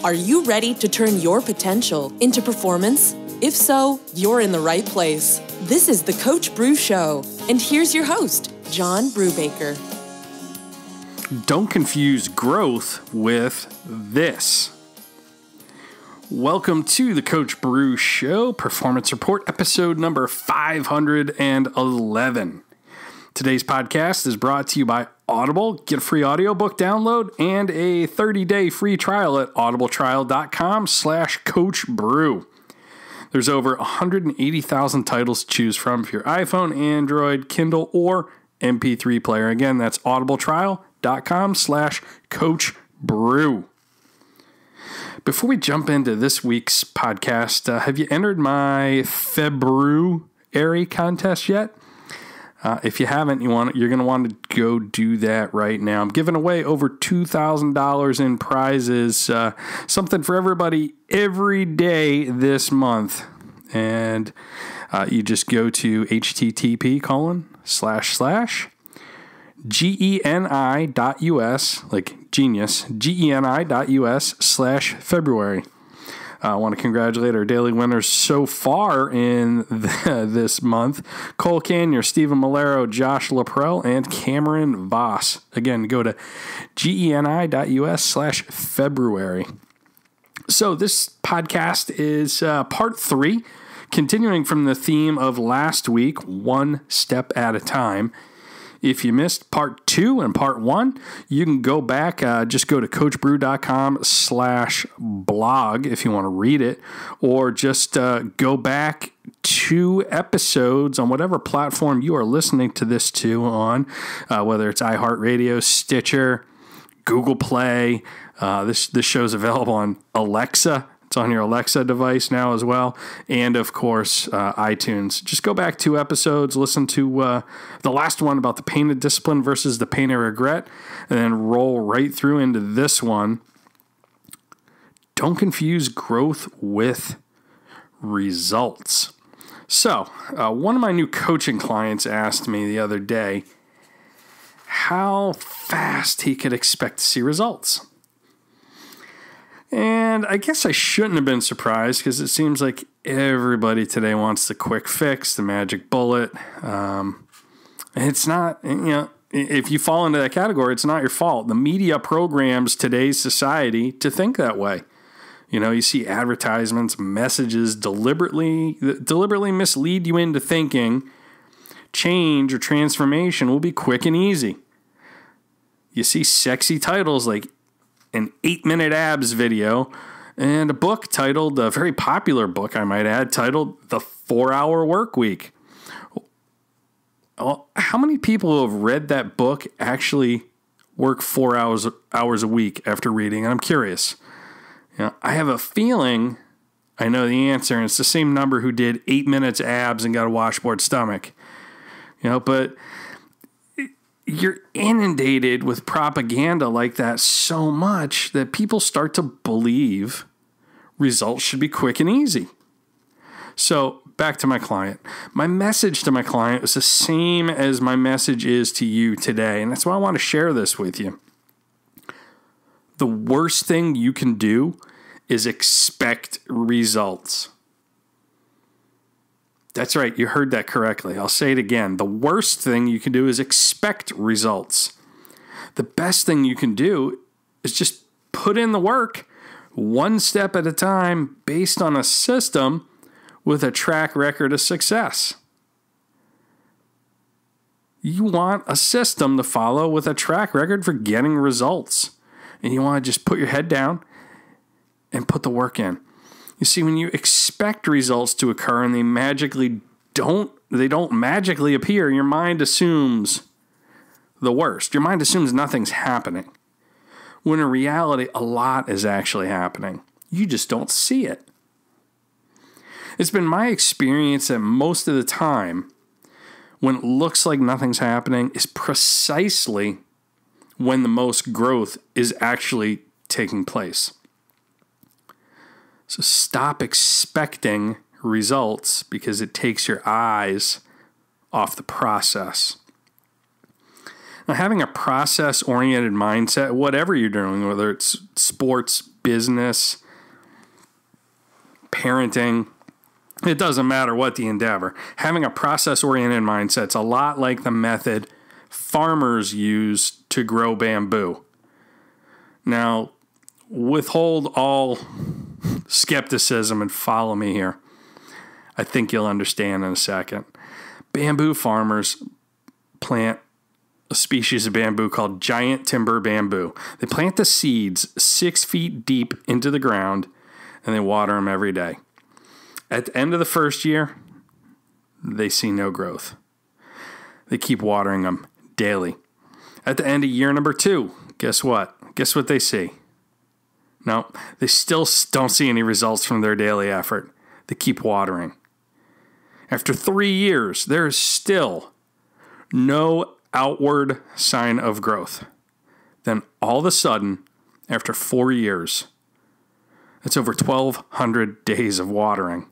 Are you ready to turn your potential into performance? If so, you're in the right place. This is the Coach Brew Show, and here's your host, John Brubaker. Don't confuse growth with this. Welcome to the Coach Brew Show, Performance Report, episode number 511. Today's podcast is brought to you by Audible. Get a free audiobook download and a 30-day free trial at audibletrial.com/coachbrew. There's over 180,000 titles to choose from for your iPhone, Android, Kindle, or MP3 player. Again, that's audibletrial.com/coachbrew. Before we jump into this week's podcast, have you entered my February contest yet? If you haven't, you're going to want to go do that right now. I'm giving away over $2,000 in prizes, something for everybody every day this month. And you just go to http://geni.us, like genius, geni.us/February. I want to congratulate our daily winners so far in this month: Cole Canyer, Stephen Malero, Josh Laprelle, and Cameron Voss. Again, go to geni.us/February. So this podcast is part 3, continuing from the theme of last week, one step at a time. If you missed part 2 and part 1, you can go back, just go to coachbrew.com/blog if you want to read it, or just go back 2 episodes on whatever platform you are listening to this on, whether it's iHeartRadio, Stitcher, Google Play. This show's available on Alexa. It's on your Alexa device now as well. And, of course, iTunes. Just go back 2 episodes, listen to the last one about the pain of discipline versus the pain of regret, and then roll right through into this one. Don't confuse growth with results. So, one of my new coaching clients asked me the other day how fast he could expect to see results. And I guess I shouldn't have been surprised, because it seems like everybody today wants the quick fix, the magic bullet. It's not, if you fall into that category, it's not your fault. The media programs today's society to think that way. You see advertisements, messages deliberately mislead you into thinking change or transformation will be quick and easy. You see sexy titles like an 8-minute abs video, and a book titled, a very popular book, I might add, titled The 4-Hour Work Week. Well, how many people who have read that book actually work 4 hours a week after reading? And I'm curious. I have a feeling I know the answer, and it's the same number who did 8 minutes abs and got a washboard stomach. But you're inundated with propaganda like that so much that people start to believe results should be quick and easy. So back to my client. My message to my client is the same as my message is to you today, and that's why I want to share this with you. The worst thing you can do is expect results. That's right, you heard that correctly. I'll say it again. The worst thing you can do is expect results. The best thing you can do is just put in the work, one step at a time, based on a system with a track record of success. You want a system to follow with a track record for getting results. And you want to just put your head down and put the work in. You see, when you expect results to occur and they don't magically appear, your mind assumes the worst. Your mind assumes nothing's happening. When in reality, a lot is actually happening. You just don't see it. It's been my experience that most of the time, when it looks like nothing's happening, is precisely when the most growth is actually taking place. So stop expecting results because it takes your eyes off the process. Now, having a process-oriented mindset, whatever you're doing, whether it's sports, business, parenting, it doesn't matter what the endeavor. Having a process-oriented mindset is a lot like the method farmers use to grow bamboo. Now, withhold all skepticism and follow me here. I think you'll understand in a second. Bamboo farmers plant a species of bamboo called giant timber bamboo. They plant the seeds 6 feet deep into the ground, and they water them every day. At the end of the first year, they see no growth. They keep watering them daily. At the end of year number 2, guess what? Guess what they see? No, they still don't see any results from their daily effort. They keep watering. After 3 years, there is still no outward sign of growth. Then all of a sudden, after 4 years, it's over 1,200 days of watering.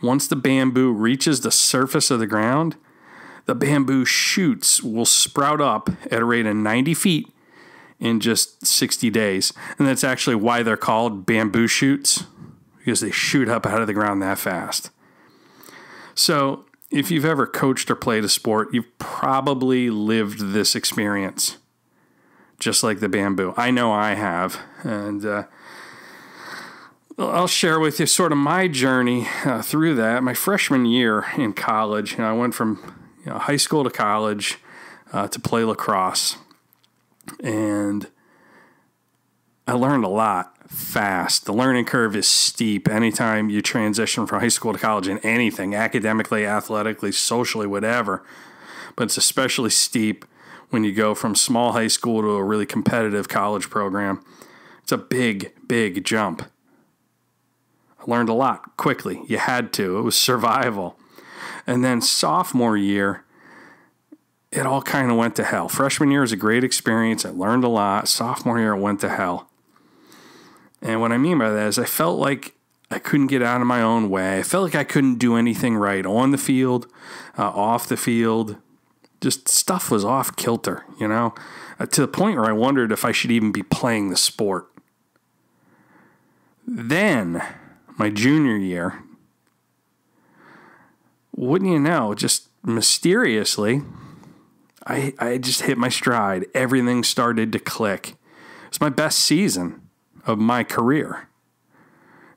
Once the bamboo reaches the surface of the ground, the bamboo shoots will sprout up at a rate of 90 feet in just 60 days. And that's actually why they're called bamboo shoots, because they shoot up out of the ground that fast. So if you've ever coached or played a sport, you've probably lived this experience, just like the bamboo. I know I have. And I'll share with you sort of my journey through that. My freshman year in college, I went from high school to college to play lacrosse. And I learned a lot fast. The learning curve is steep anytime you transition from high school to college in anything, academically, athletically, socially, whatever. But it's especially steep when you go from small high school to a really competitive college program. It's a big, big jump. I learned a lot quickly. You had to. It was survival. And then sophomore year, it all kind of went to hell. Freshman year was a great experience. I learned a lot. Sophomore year, it went to hell. And what I mean by that is I felt like I couldn't get out of my own way. I felt like I couldn't do anything right on the field, off the field. Just stuff was off kilter, to the point where I wondered if I should even be playing the sport. Then, my junior year, wouldn't you know, just mysteriously, I just hit my stride. Everything started to click. It was my best season of my career.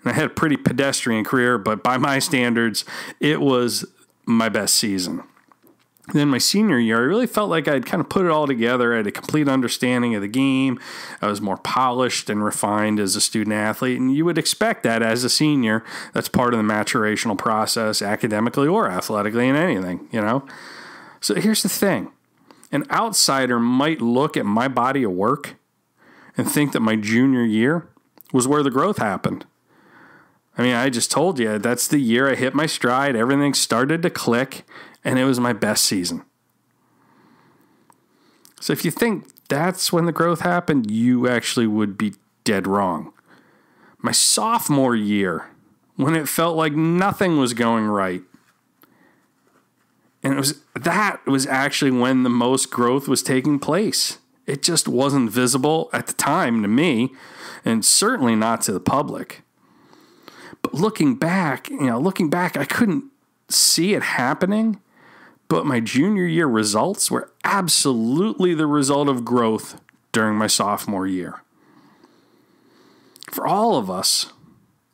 And I had a pretty pedestrian career, but by my standards, it was my best season. Then my senior year, I really felt like I'd kind of put it all together. I had a complete understanding of the game. I was more polished and refined as a student athlete. And you would expect that as a senior. That's part of the maturational process, academically or athletically in anything, So here's the thing. An outsider might look at my body of work and think that my junior year was where the growth happened. I mean, I just told you, that's the year I hit my stride. Everything started to click, and it was my best season. So if you think that's when the growth happened, you actually would be dead wrong. My sophomore year, when it felt like nothing was going right, and that was actually when the most growth was taking place. It just wasn't visible at the time to me, and certainly not to the public. But looking back, I couldn't see it happening, but my junior year results were absolutely the result of growth during my sophomore year. For all of us,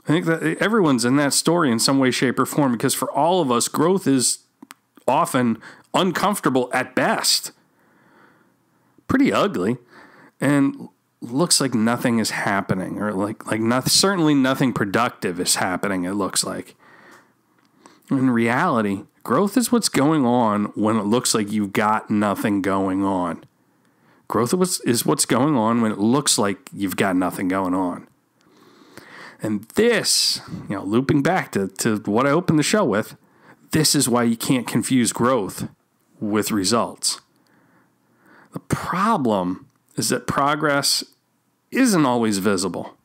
I think that everyone's in that story in some way, shape, or form, because for all of us, growth is often uncomfortable at best. Pretty ugly, and looks like nothing is happening, or certainly nothing productive is happening, it looks like. In reality, growth is what's going on when it looks like you've got nothing going on. Growth is what's going on when it looks like you've got nothing going on. And this, looping back to what I opened the show with, this is why you can't confuse growth with results. The problem is that progress isn't always visible.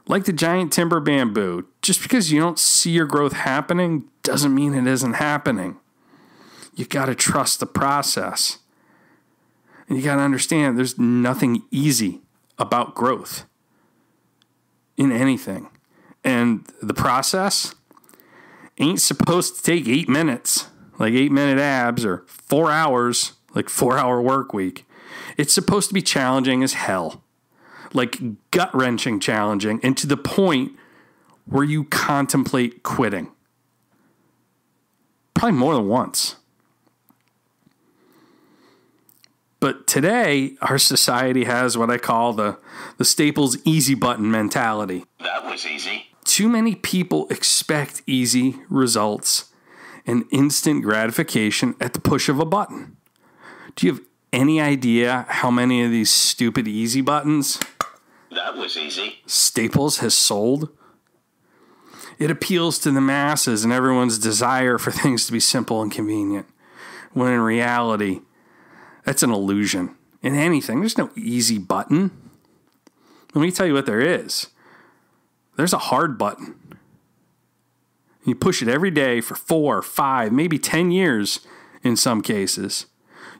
Like the giant timber bamboo, just because you don't see your growth happening doesn't mean it isn't happening. You got to trust the process. And you got to understand there's nothing easy about growth in anything. And the process ain't supposed to take 8 minutes, like 8-minute abs, or 4 hours, like 4-hour work week. It's supposed to be challenging as hell, like gut-wrenching challenging, and to the point where you contemplate quitting. Probably more than once. But today, our society has what I call the Staples easy button mentality. That was easy. Too many people expect easy results and instant gratification at the push of a button. Do you have any idea how many of these stupid easy buttons That was easy. Staples has sold? It appeals to the masses and everyone's desire for things to be simple and convenient, when in reality, that's an illusion. In anything, there's no easy button. Let me tell you what there is. There's a hard button. You push it every day for 4, 5, maybe 10 years in some cases.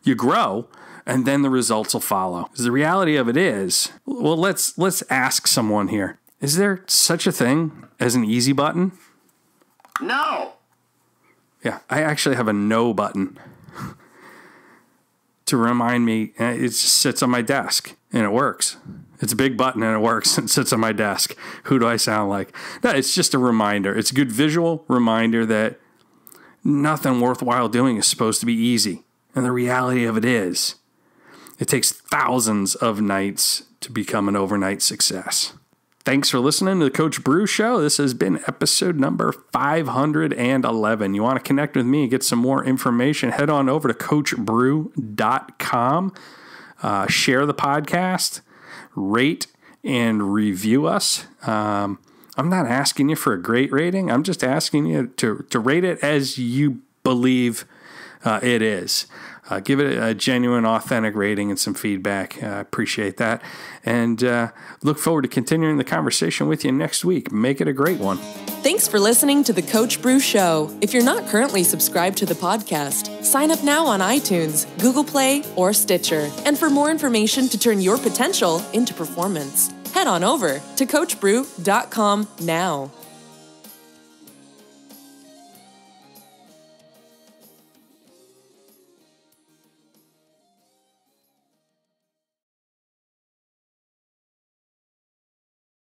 You grow, and then the results will follow. The reality of it is, well, let's ask someone here. Is there such a thing as an easy button? No. Yeah, I actually have a no button to remind me. It just sits on my desk, and it works. It's a big button, and it works, and sits on my desk. Who do I sound like? No, it's just a reminder. It's a good visual reminder that nothing worthwhile doing is supposed to be easy. And the reality of it is, it takes thousands of nights to become an overnight success. Thanks for listening to the Coach Brew Show. This has been episode number 511. You want to connect with me and get some more information, head on over to coachbrew.com. Share the podcast, rate and review us. I'm not asking you for a great rating. I'm just asking you to rate it as you believe it is. Give it a genuine, authentic rating and some feedback. I appreciate that. And look forward to continuing the conversation with you next week. Make it a great one. Thanks for listening to the Coach Brew Show. If you're not currently subscribed to the podcast, sign up now on iTunes, Google Play, or Stitcher. And for more information to turn your potential into performance, head on over to coachbrew.com now.